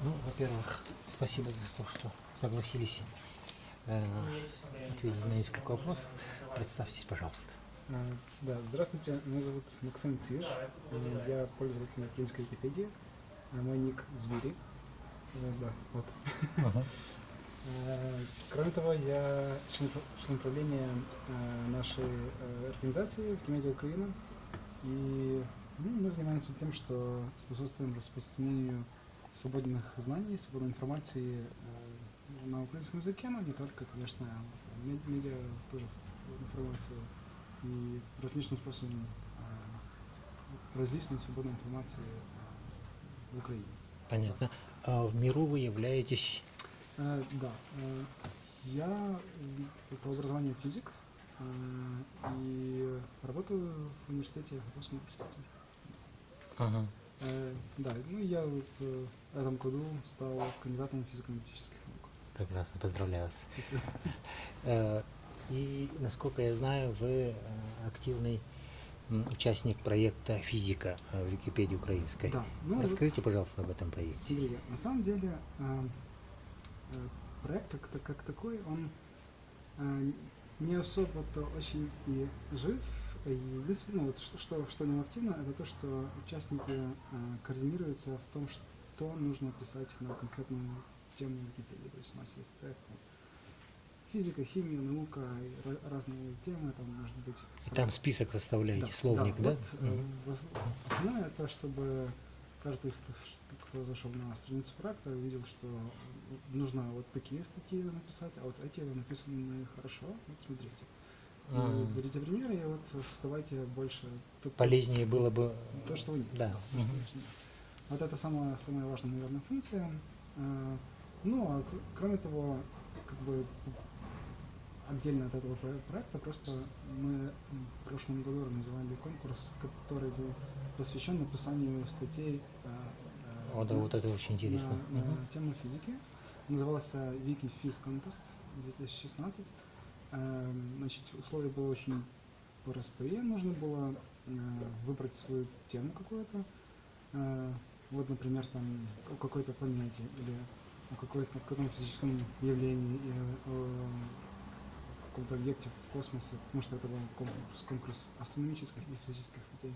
Ну, во-первых, спасибо за то, что согласились ответить на несколько вопросов. Представьтесь, пожалуйста. Да, здравствуйте, меня зовут Максим Циш, я пользователь украинской Википедии, мой ник Звери. Да, вот. Кроме того, я член правления нашей организации Викимедиа Украина, и мы занимаемся тем, что способствуем распространению свободных знаний, свободной информации на украинском языке, но не только, конечно, медиа тоже информацию и различным способом различной свободной информации в Украине. Понятно. А в миру вы являетесь... Да. Я по образованию физик и работаю в университете, в Московском университете. Ага. Да, ну я в этом году стал кандидатом физико-математических наук. Прекрасно, поздравляю вас. И, насколько я знаю, вы активный участник проекта «Физика» в Википедии украинской. Да. Расскажите, пожалуйста, об этом проекте. Смотрите, на самом деле проект как такой, он не особо-то очень и жив. Единственное, вот, что не активно, это то, что участники координируются в том, что нужно писать на конкретную тему Википедии. То есть у нас есть проект физика, химия, наука, и разные темы, там может быть... И там список составляете, словник, да? Вот, основное это, чтобы каждый, кто зашел на страницу проекта, увидел, что нужно вот такие статьи написать, а вот эти написаны хорошо, вот смотрите. И берите примеры, и вот создавайте больше. Полезнее было бы... То, что вы... Да. Вот это самая важная, наверное, функция. Ну, а кроме того, как бы отдельно от этого проекта, просто мы в прошлом году организовали конкурс, который был посвящен написанию статей да, вот это очень интересно. На тему физики. Назывался Wiki Phys Contest 2016. Значит, условия были очень простые. Нужно было выбрать свою тему какую-то. Вот, например, там о какой-то планете или о каком-то физическом явлении или о каком-то объекте в космосе, потому что это был конкурс астрономических и физических статей.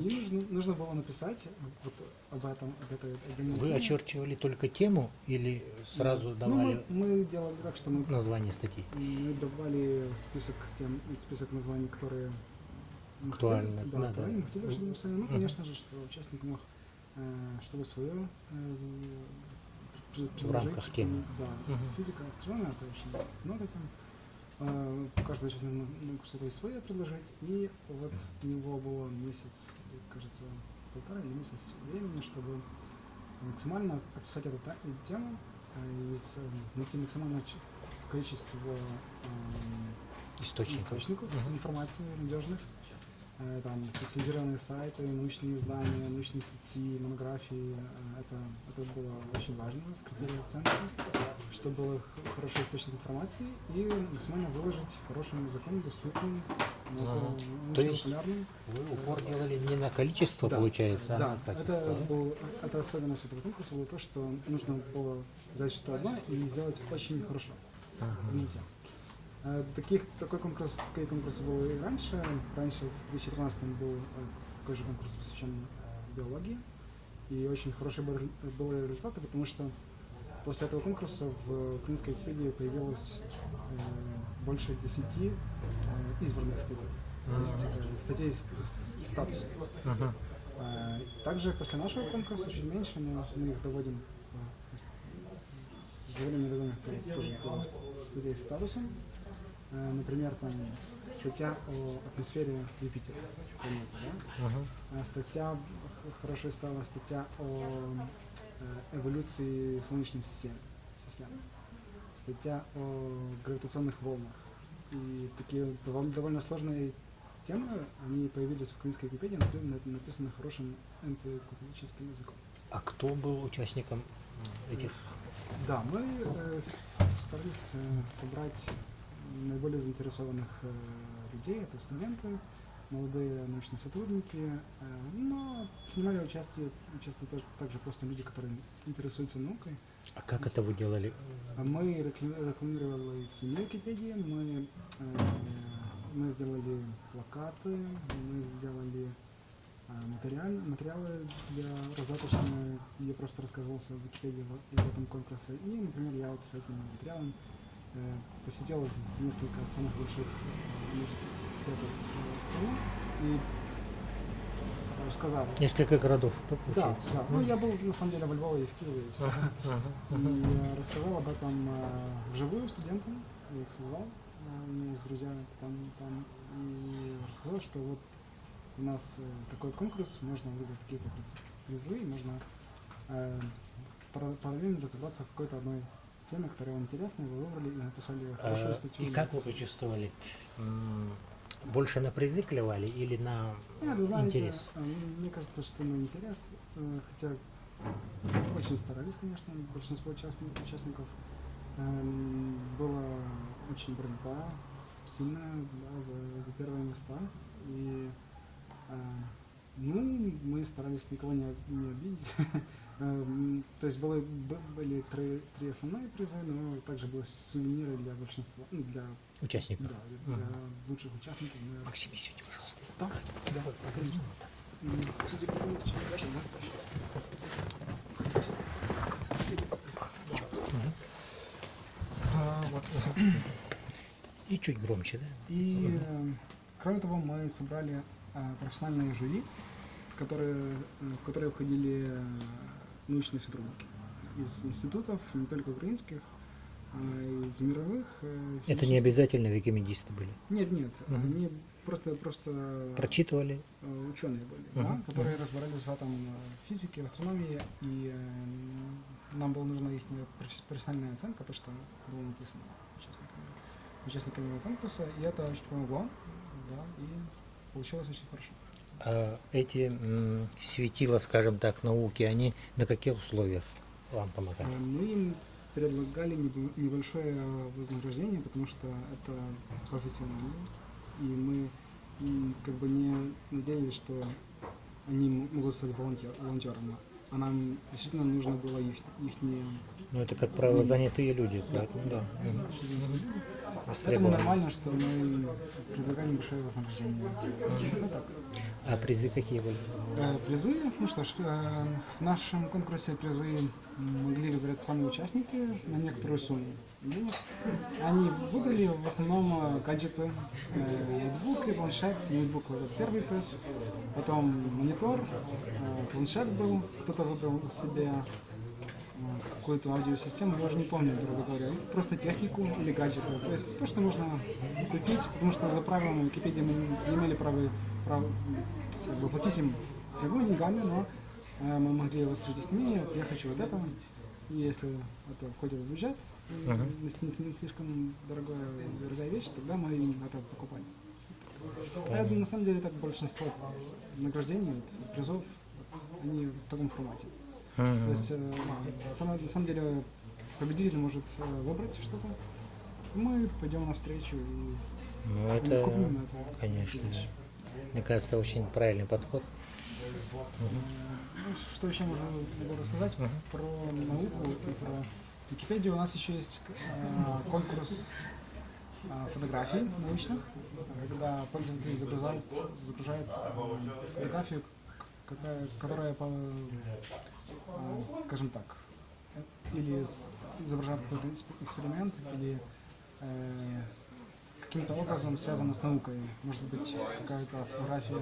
И нужно было написать вот об этом, об этой теме. Вы очерчивали только тему или сразу давали мы делали так, что мы название статей? Мы давали список названий, которые актуальны. Мы хотели, чтобы написали. Ну, конечно же, что участник мог что-то свое в рамках темы. Да, физика, астрономия, это очень много тем. Каждый участник мог что-то свое предложить, и вот у него было месяц, кажется, полтора или месяц времени, чтобы максимально описать эту тему, найти максимальное количество источников информации надежных, там специализированные сайты, научные издания, научные статьи, монографии. Это было очень важно в критерии оценки, чтобы был хороший источник информации и максимально выложить хорошим языком, доступным, научно-популярным. Вы упор делали не на количество, получается, да, а на качество. Это особенность этого конкурса было то, что нужно было взять что-то одно и сделать очень хорошо. Такие конкурсы были и раньше. Раньше в 2014 был такой же конкурс, посвященный биологии. И очень хорошие были результаты, потому что после этого конкурса в украинской Википедии появилось больше 10 избранных статей. То есть статей статуса. Также после нашего конкурса чуть меньше, но мы их доводим заявление доводим тоже статей с статусом. Например, там статья о атмосфере Юпитера, планеты, да? Статья хорошо стала статья о эволюции Солнечной системы. Статья о гравитационных волнах. И такие довольно сложные темы, они появились в украинской Википедии, написаны хорошим энциклопедическим языком. А кто был участником этих? Да, мы старались собрать наиболее заинтересованных людей, это студенты, молодые научные сотрудники, но принимали участие также просто люди, которые интересуются наукой. А как это вы делали? Мы рекламировали в семье Википедии, мы сделали плакаты, мы сделали материалы для раздаточные, я просто рассказывался в Википедии в этом конкурсе. И, например, я вот с этим материалом посетил несколько самых больших университетов страны и рассказал. Несколько городов, да, Да, получается? да. Ну, я был, на самом деле, во Львове и в Киеве, и все. И рассказал об этом вживую студентам, я их созвал, у меня есть друзья там, и рассказал, что вот у нас такой конкурс, можно выиграть какие-то призы, и можно параллельно разобраться в какой-то одной теме, которая вам интересна, вы выбрали и написали хорошую статью. И как вы почувствовали? Больше на призы клевали или на Нет, вы знаете, интерес? мне кажется, что на интерес, хотя очень старались, конечно, большинство участников. Была очень борьба сильная, да, за первые места. И мы старались никого не обидеть. То есть были три основные призы, но также были сувениры для большинства, для Участников? Да, для лучших участников. Максим, извините, пожалуйста. Да, конечно. Хотите придумать что-нибудь даже, да? Вот. И чуть громче, да? И кроме того, мы собрали профессиональные жюри, в которые входили научные сотрудники из институтов, не только украинских, а из мировых. Это не обязательно викимедисты были? Нет, они просто Прочитывали? ученые были, да, которые разбирались в этом физике, в астрономии, и нам была нужна их профессиональная оценка, то, что было написано участниками конкурса, и это очень помогло, да, и получилось очень хорошо. А эти светила, скажем так, науки, они на каких условиях вам помогали? Мы им предлагали небольшое вознаграждение, потому что это профессионально, и мы как бы не надеялись, что они могут стать волонтерами, а нам действительно нужно было их Ну, это, как правило, занятые люди, поэтому да. Поэтому нормально, что мы предлагаем небольшое вознаграждение. А призы какие были? Призы, ну что ж, в нашем конкурсе призы могли выбрать сами участники на некоторую сумму денег. Они выбрали в основном гаджеты, ноутбук и планшет. Ноутбук — это первый приз, потом монитор, планшет был, кто-то выбрал себе какую-то аудиосистему, я уже не помню, грубо говоря, просто технику или гаджеты. То есть то, что можно купить, потому что за правилами Википедии мы не имели права платить им прямыми деньгами, но мы могли высказать их мнение, вот я хочу вот это, и если это входит в бюджет, не слишком дорогая вещь, тогда мы им это покупаем. Поэтому на самом деле так большинство награждений, призов, они в таком формате. То есть, на самом деле, победитель может выбрать что-то, мы пойдем навстречу и купим это. Конечно. Мне кажется, очень правильный подход. Что еще можно рассказать про науку и про Википедию? У нас еще есть конкурс фотографий научных, когда пользователь загружает фотографию, которая, скажем так, или изображает какой-то эксперимент, или каким-то образом связана с наукой. Может быть, какая-то фотография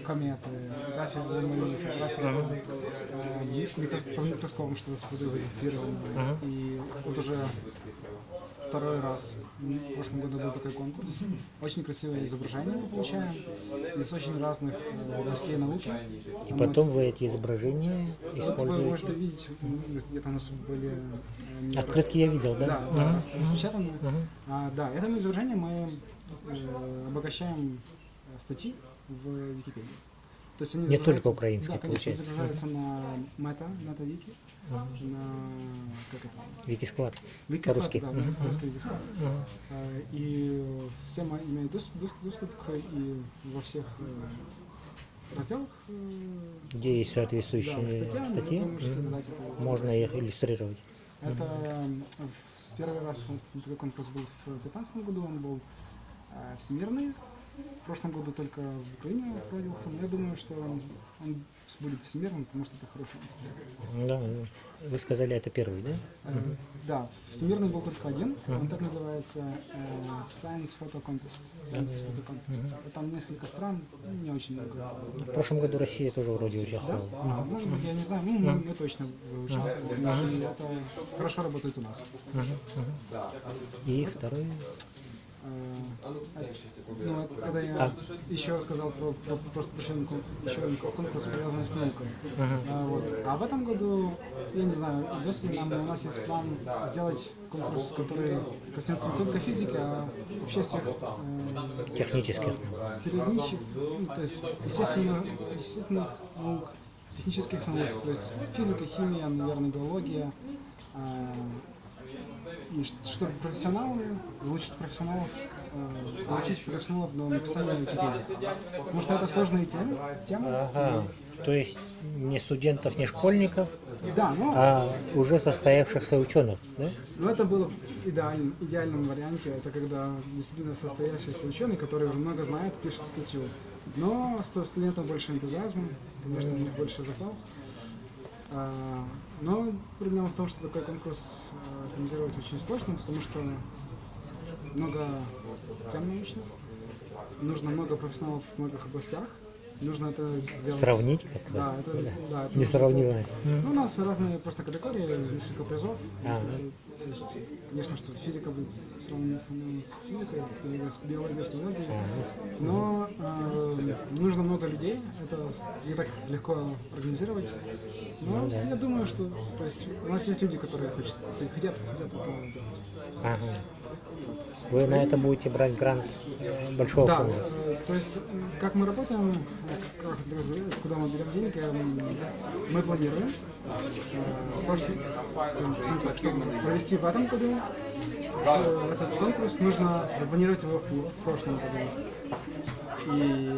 кометы, фотография Луны, фотография под микроскопом что-то сфотографировано. И вот уже второй раз в прошлом году был такой конкурс. Очень красивое изображение мы получаем из очень разных областей науки. И потом вы эти изображения используете? Вы можете видеть, где-то у нас были... Открытки я видел, да? Да, распечатаны. Да, этим изображением мы обогащаем статьи в Википедии. То То есть они Не только загружаются- украинский, да, конечно, получается. загружаются на MetaWiki, на как это? Викисклад. Викисклад, По-русски. да, Мгм. по-русски Викисклад. Мгм. И все имеют доступ и во всех разделах, Где есть да, соответствующие статья, статьи, вы можете мгм, додать это. можно их иллюстрировать. Это первый раз такой конкурс был в 2015 году, он был всемирный. В прошлом году только в Украине проводился, но я думаю, что он будет всемирным, потому что это хороший инструмент. Да, вы сказали, это первый, да? Да, всемирный был только один, он так называется Science Photo Contest. Там несколько стран, не очень много. В прошлом году Россия тоже вроде участвовала. Может быть, я не знаю, ну мы точно участвовали, и это хорошо работает у нас. И второй. Ну, это я еще сказал просто еще конкурс, связанный с наукой. Вот. А в этом году, я не знаю, если у нас есть план сделать конкурс, который коснется не только физики, а вообще всех Технических. передовых, ну, то есть естественных наук, технических наук, то есть физика, химия, наверное, биология. И чтобы профессионалы, получить профессионалов до написания Википедии. Потому что это сложная тема. Ага. То есть не студентов, не школьников, Да, но а уже состоявшихся ученых, да? это было в идеальном варианте. Это когда действительно состоявшийся ученый, который уже много знает, пишет статью. Но со студентов больше энтузиазма, конечно, у них больше запал. Но проблема в том, что такой конкурс организовать очень сложно, потому что много тем научных, нужно много профессионалов в многих областях, нужно это сделать. Сравнить как-то? Да, это нужно Несравнимое. сделать. Ну, у нас разные просто категории, несколько призов. То есть, конечно, что физика будет сравнена с физикой, биология с биологией, но нужно много людей, это не так легко организировать. Но я думаю, что то есть, у нас есть люди, которые хотят это делать. Ага. Вы на это будете брать грант большого Да, фонда? то есть как мы работаем, куда мы берем деньги, мы планируем, чтобы провести в этом году этот конкурс, нужно запланировать его в прошлом году. И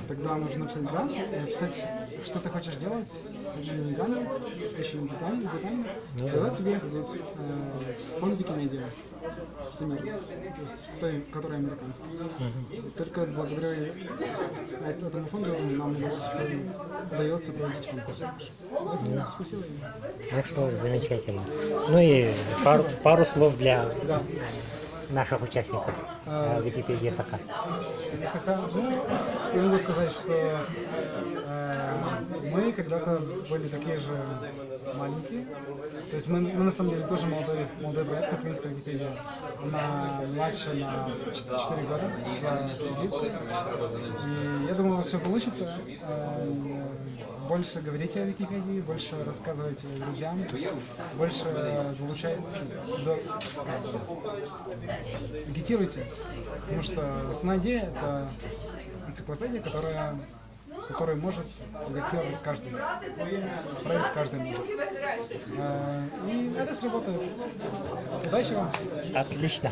тогда нужно написать грант, написать, что ты хочешь делать с этими деньгами, очень детально. Тогда тебе будет фонд Викимедиа, всемирный, то есть той, который американский. И только благодаря этому фонду нам удается проводить конкурс. Спасибо. Ну что ж, замечательно. Ну и пару слов для наших участников Википедии Саха. Ну, что я могу сказать, что мы когда-то были такие же маленькие. То есть мы на самом деле тоже молодой проект, украинская Википедия. Она младше на 4 года за английскую. И я думаю, все получится. Больше говорите о Википедии, больше рассказывайте друзьям, больше агитируйте. Потому что основная идея — это энциклопедия, которая может редактировать каждый, править каждый может. И это сработает. Удачи вам! Отлично.